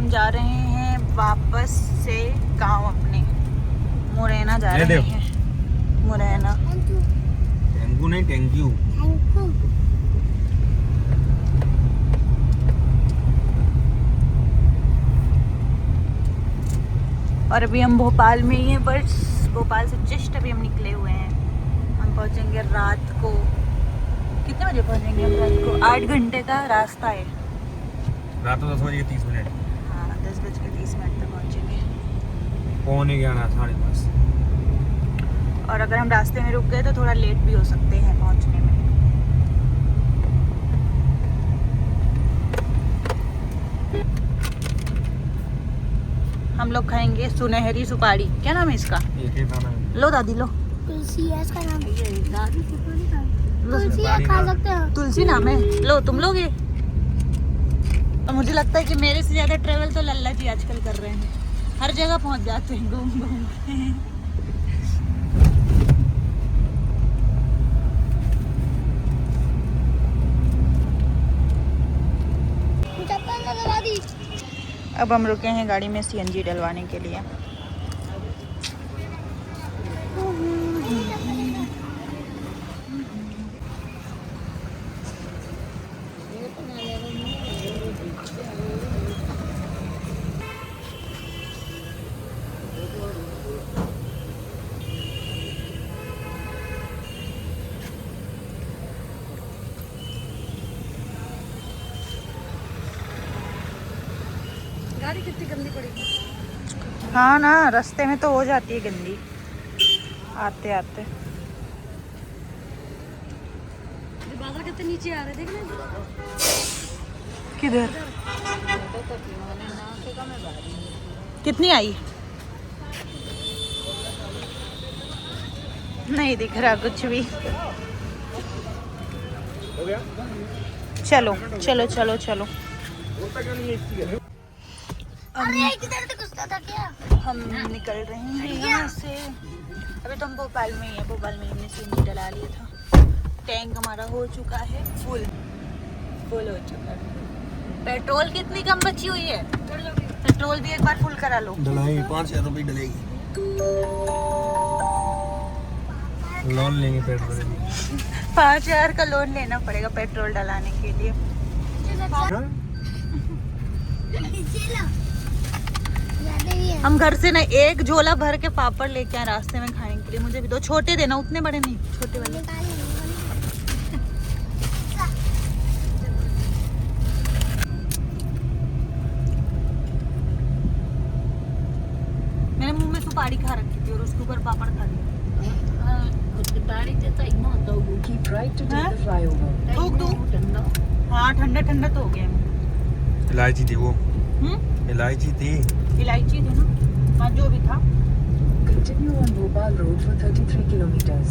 हम जा रहे हैं वापस से गांव अपने। मुरैना जा रहे हैं। मुरैना। टेंगू नहीं, टेंगू। और अभी हम भोपाल में ही हैं, बस भोपाल से जस्ट अभी हम निकले हुए हैं। हम पहुंचेंगे रात को, कितने बजे पहुंचेंगे हम रात को? 8 घंटे का रास्ता है। रात को 10:30। हाँ, 10:30 तक पहुंचेंगे। 11:45 5:30। और अगर हम रास्ते में रुक गए तो थोड़ा लेट भी हो सकते हैं पहुंचने में। हम लोग खाएंगे सुनहरी सुपारी। क्या नाम है इसका? एक दाना है। लो दादी लो। तुलसी है इसका नाम। दादी तुलसी खा सकते हो। तुलसी नाम है। लो तुम लोगे। और मुझे लगता है कि मेरे से ज्यादा ट्रेवल तो लल्ला जी आजकल कर रहे हैं। हर जगह पहुंच जाते हैं घूम घूम के। अब हम रुके हैं गाड़ी में सीएनजी डलवाने के लिए। गाड़ी कितनी गंदी पड़ेगी। हाँ ना, रास्ते में तो हो जाती है गंदी आते आते। बादल कितने नीचे आ रहे देख ना। किधर? कितनी आई? नहीं दिख रहा कुछ भी। चलो चलो चलो चलो। हम निकल रहे हैं यहाँ से। अभी तो हम भोपाल में ही है। भोपाल में हमने सीएनजी डला लिया था। टैंक हमारा हो चुका है फुल हो चुका है। पेट्रोल कितनी कम बची हुई है? पेट्रोल भी एक बार फुल करा लो। डलाई 5,000 रुपये डलेगी। लोन लेंगे पेट्रोल। 5,000 का लोन लेना पड़ेगा पेट्रोल डलाने के लिए। हम घर से ना एक झोला भर के पापड़ लेके आए रास्ते में खाने के लिए। मुझे भी दो, छोटे देना, उतने बड़े नहीं, छोटे वाले। मैंने मुंह में सुपारी खा रखी थी और उसके ऊपर पापड़ खा लिया। हाँ, ठंडा ठंडा तो हो गया। इलायची थी वो। इलायची थी। इलायची थी ना। हाँ, जो भी था। Continue on Bhopal Road for 33 kilometers.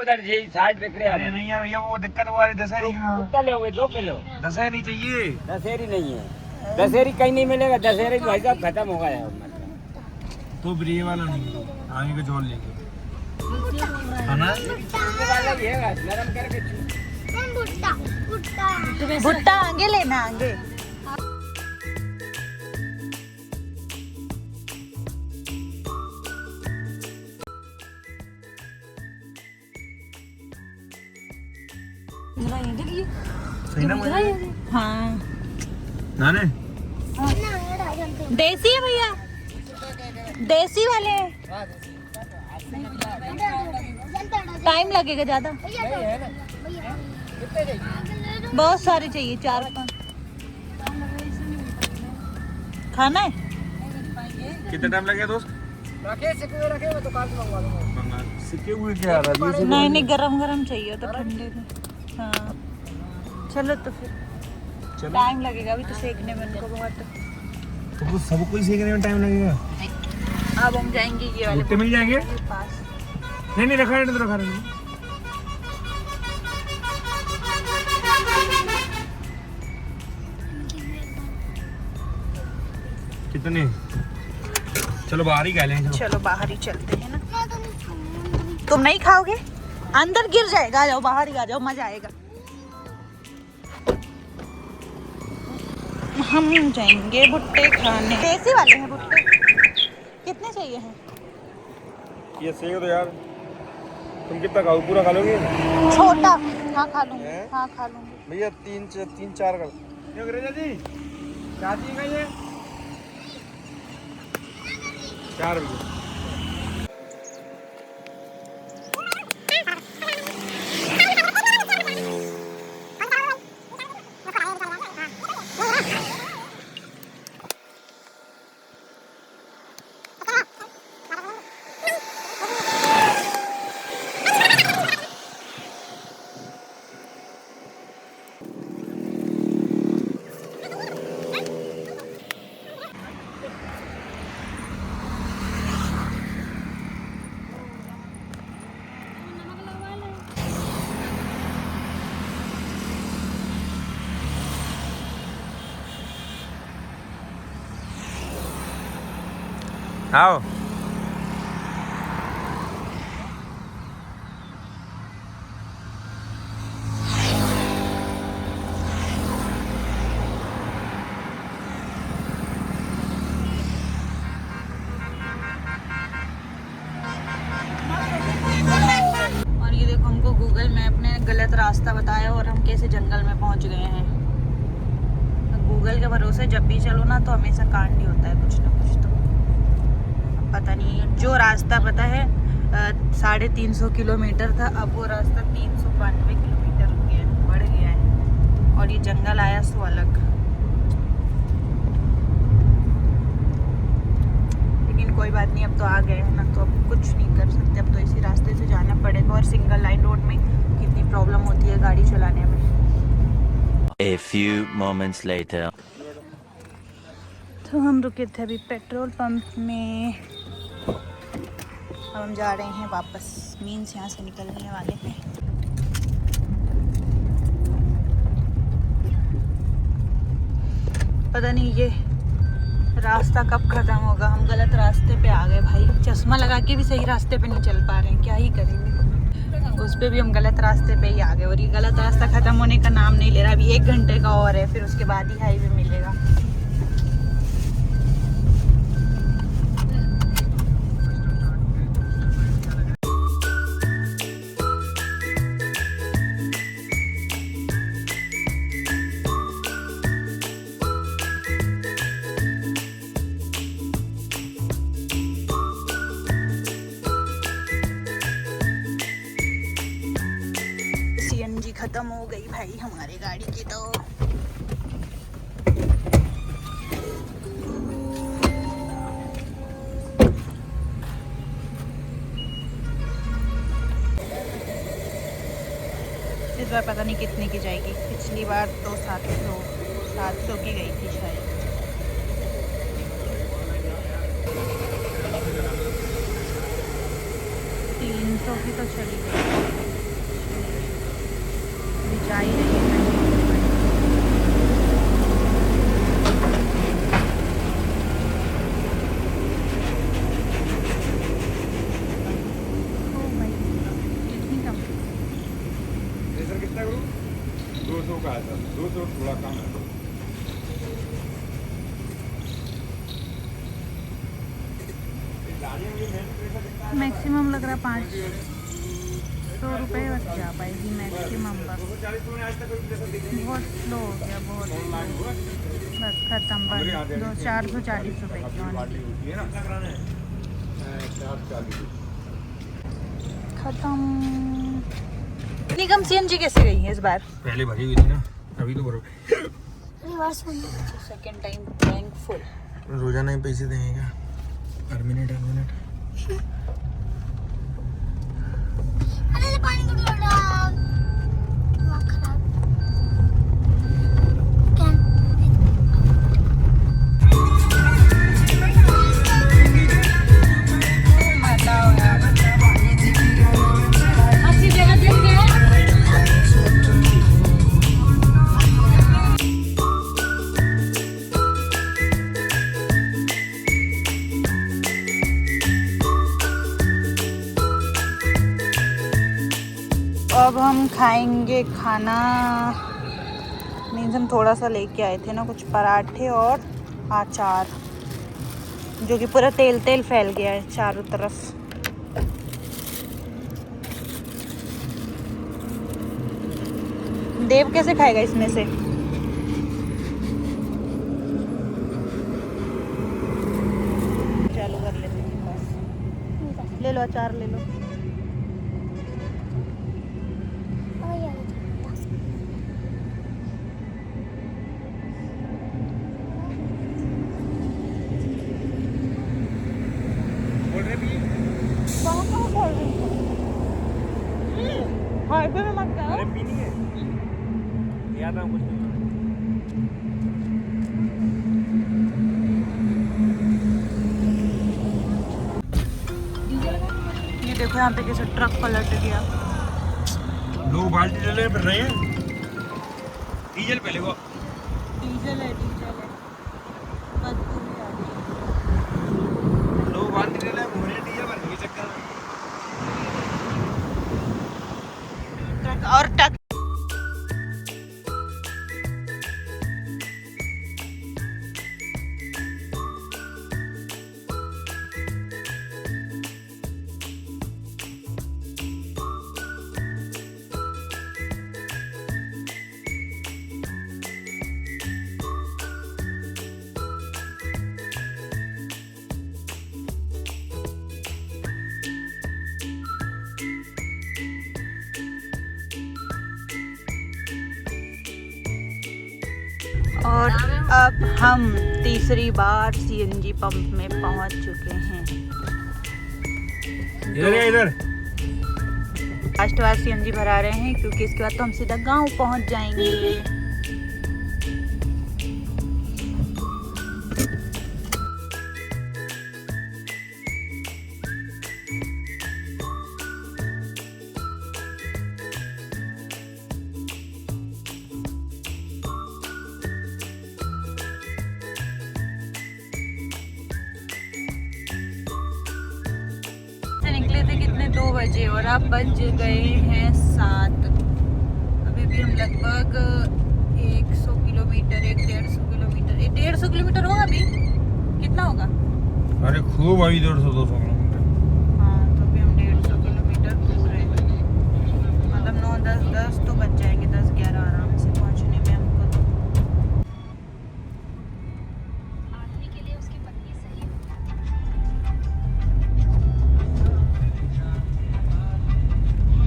उधर जी साइड पे अरे नहीं यार भैया, वो दिक्कत हुआ है दशहरी। ले हुए 2 किलो। दशहरी चाहिए। दशहरी नहीं है, दशहरी कहीं नहीं मिलेगा। दशहरी भाई साहब खत्म हो गया है। तो ब्री वाला नहीं, आगे का झोल लेंगे है ना। नरम करके भुट्टा आगे लेना, आगे। सही ना मुझे? हाँ, नाने देसी है भैया, देसी वाले। टाइम लगेगा ज्यादा। बहुत सारे चाहिए, 4-5 खाना है। कितना टाइम लगेगा दोस्त? रखे तो काल मंगवा दूंगा। सिक्के हुए क्या रहा है? नहीं नहीं, गरम गरम चाहिए तो ठंडे में। हाँ चलो तो फिर टाइम लगेगा अभी तो सेकने में उनको बहुत। तो सबको ही सीखने में टाइम लगेगा। अब हम जाएंगे ये वाले भुट्टे मिल जाएंगे पास। नहीं रखा है, तो रखा है। कितने? चलो बाहर ही खा लें। चलो बाहर ही चलते हैं ना। तुम नहीं खाओगे? अंदर गिर जाएगा। आ जाओ बाहर ही आ जाओ, मजा आएगा। हम जाएंगे भुट्टे खाने। देसी वाले हैं भुट्टे। कितने चाहिए हैं? ये सेव दो यार। तुम कितना खाओ? पूरा खा लोगे? छोटा। हाँ खा लूंगी। हाँ खा लूंगी भैया तीन चार कर। क्यों अंग्रेजा जी क्या चाहिए ये? 4 रुपये। आओ। और ये देखो हमको गूगल मैप ने गलत रास्ता बताया और हम कैसे जंगल में पहुंच गए हैं। गूगल के भरोसे जब भी चलो ना तो हमेशा कांड ही होता है कुछ ना कुछ। तो पता नहीं, जो रास्ता पता है 350 किलोमीटर था, अब वो रास्ता 392 किलोमीटर हो गया, बढ़ गया है। और ये जंगल आया सो अलग। लेकिन कोई बात नहीं, अब तो आ गए हैं ना, तो अब कुछ नहीं कर सकते। अब तो इसी रास्ते से जाना पड़ेगा। और सिंगल लाइन रोड में कितनी प्रॉब्लम होती है गाड़ी चलाने में। A few moments later. तो हम रुके थे अभी पेट्रोल पंप में। अब हम जा रहे हैं वापस। मीन्स यहाँ से निकलने वाले हैं। पता नहीं ये रास्ता कब खत्म होगा। हम गलत रास्ते पे आ गए भाई। चश्मा लगा के भी सही रास्ते पे नहीं चल पा रहे हैं, क्या ही करेंगे। उस पे भी हम गलत रास्ते पे ही आ गए और ये गलत रास्ता खत्म होने का नाम नहीं ले रहा। अभी 1 घंटे का और है, फिर उसके बाद ही हाईवे मिलेगा। सीएनजी खत्म हो गई भाई हमारी गाड़ी की। तो इस बार पता नहीं कितने की जाएगी। पिछली बार तो 700 की गई थी शायद। की तो चली गई। जा ही रही है। कितना करूँ? 200 का है सर, 200 थोड़ा कम है। मैक्सिमम लग रहा 500 रुपये बस जा पाएगी मैक्सिमम। बस बहुत स्लो हो गया, बहुत बस खत्म। बस 440 रुपये की खत्म। निगम सीएनजी कैसे गई है इस बार? पहले भरी हुई थी ना, अभी तो भरो। Second time bank full. रोजाना ही पैसे देंगे क्या? हर मिनट पानी को हम खाएंगे खाना। मीन्स हम थोड़ा सा लेके आए थे ना, कुछ पराठे और अचार, जो कि पूरा तेल तेल फैल गया है चारों तरफ। देव कैसे खाएगा इसमें से? चालू कर लेते हैं बस। ले लो अचार ले लो। हाईवे में मत जाओ। अरे पीनी है याद आ कुछ नहीं। ये देखो यहाँ पे कैसे ट्रक पलट गया। लोग बाल्टी ले फिर रहे हैं। डीजल पहले वो डीजल है बदबू भी आ रही है। लोग बाल्टी ले घूम रहे हैं डीजल भरने के चक्कर में। ट्रक और ट्रक। और अब हम तीसरी बार सीएनजी पंप में पहुंच चुके हैं। इधर लास्ट बार सीएनजी भरा रहे हैं क्योंकि इसके बाद तो हम सीधा गांव पहुंच जाएंगे। 2 बजे और अब बज गए हैं 7। अभी भी हम लगभग 100 किलोमीटर 150 किलोमीटर 150 किलोमीटर होगा अभी। कितना होगा? अरे खूब अभी 150-200 किलोमीटर। हाँ तो अभी हम 150 किलोमीटर घूम रहे हैं। मतलब 9-10 तो बच जाएंगे, 10-11 आराम से पहुँचने में हमको। तो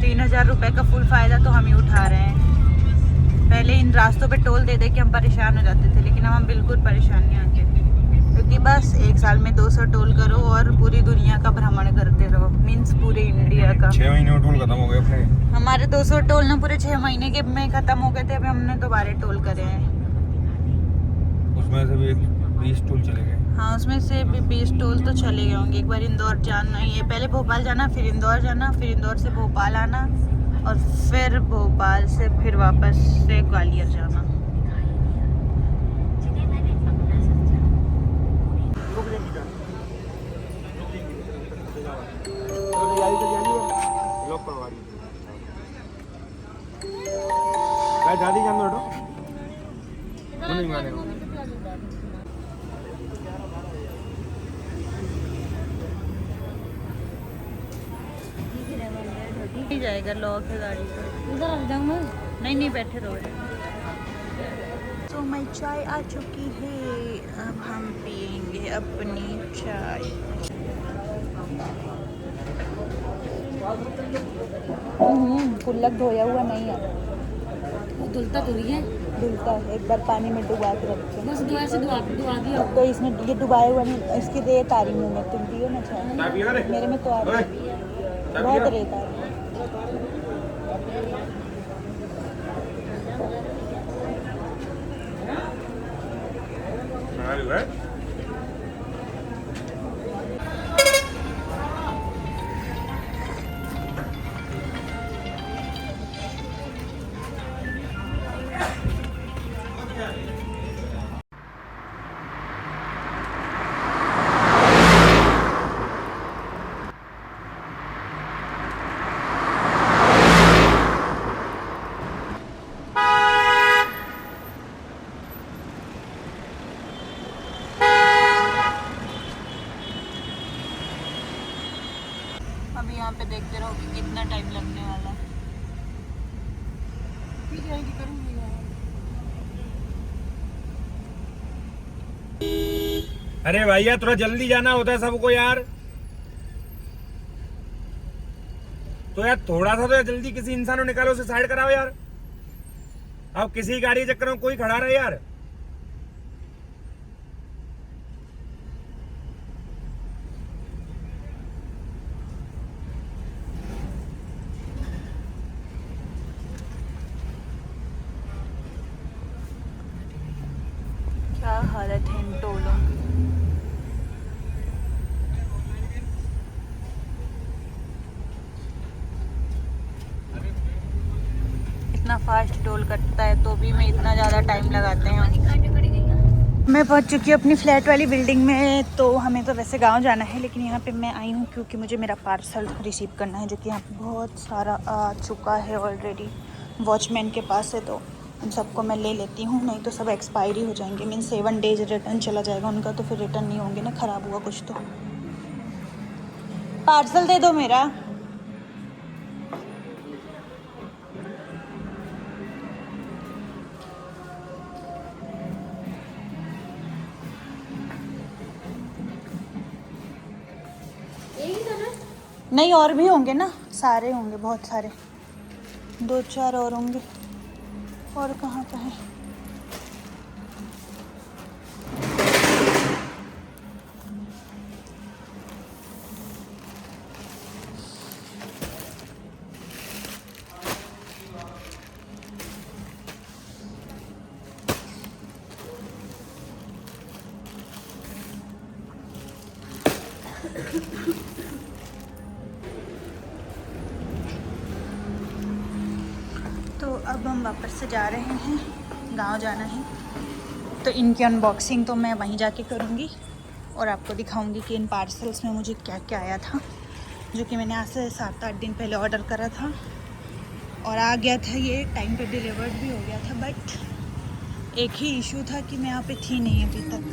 3000 रुपए का फुल फायदा तो हम ही उठा रहे हैं। पहले इन रास्तों पे टोल दे दे के हम परेशान हो जाते थे, लेकिन अब हम बिल्कुल परेशान नहीं होते, क्योंकि बस 1 साल में 200 टोल करो और पूरी दुनिया का भ्रमण करते रहो। मीन्स पूरे इंडिया का। 6 महीने में टोल खत्म हो गए अपने। हमारे 200 टोल ना पूरे 6 महीने के में खत्म हो गए थे। अभी हमने दोबारा टोल करे हैं। उसमें से भी 20 टोल चले गए। हाँ उसमें से भी 20 टोल तो चले गए होंगे। एक बार इंदौर जाना ही है, पहले भोपाल जाना, फिर इंदौर जाना, फिर इंदौर से भोपाल आना, और फिर भोपाल से फिर वापस से ग्वालियर जाना। दादी जान दो नहीं माने नहीं जाएगा, लॉक है गाड़ी का। उधर आ जाऊँ मैं? नहीं बैठे रहो। तो मैं चाय आ चुकी है, अब हम पियेंगे अपनी चाय। कुल्लक धोया हुआ नहीं है, धुलता तो रही है। धुलता है। एक बार पानी में डुबा के रखते हैं। बस दुआ से दुआ दिया। तो इसमें ये डुबाया हुआ नहीं, इसकी रेत आ रही मुँह में। तुम पियो ना चाय, मेरे में तो आ रही है, बहुत रेत आ रही है। पे देखते रहो कि कितना टाइम लगने वाला है। अरे भैया थोड़ा जल्दी जाना होता है सबको यार, तो यार थोड़ा सा तो जल्दी किसी इंसान को निकालो, उसे साइड कराओ यार। अब किसी गाड़ी के चक्कर में कोई खड़ा रहे यार। क्या हालत है इन टोलों की। इतना फास्ट टोल कटता है तो भी मैं इतना ज़्यादा टाइम लगाते हैं। मैं पहुंच चुकी हूँ अपनी फ्लैट वाली बिल्डिंग में। तो हमें तो वैसे गांव जाना है, लेकिन यहाँ पे मैं आई हूँ क्योंकि मुझे मेरा पार्सल रिसीव करना है, जो कि यहाँ पे बहुत सारा आ चुका है ऑलरेडी। वॉचमैन के पास है तो उन सबको मैं ले लेती हूँ, नहीं तो सब एक्सपायरी हो जाएंगे। मीन 7 डेज रिटर्न चला जाएगा उनका, तो फिर रिटर्न नहीं होंगे ना, ख़राब हुआ कुछ तो। पार्सल दे दो मेरा। नहीं और भी होंगे ना, सारे होंगे, बहुत सारे, 2-4 और होंगे। और कहाँ पे है? तो अब हम वापस से जा रहे हैं, गांव जाना है। तो इनकी अनबॉक्सिंग तो मैं वहीं जाके करूँगी और आपको दिखाऊंगी कि इन पार्सल्स में मुझे क्या क्या आया था, जो कि मैंने आज से 7-8 दिन पहले ऑर्डर करा था और आ गया था। ये टाइम पे डिलीवर्ड भी हो गया था, बट एक ही इशू था कि मैं यहाँ पे थी नहीं अभी तक।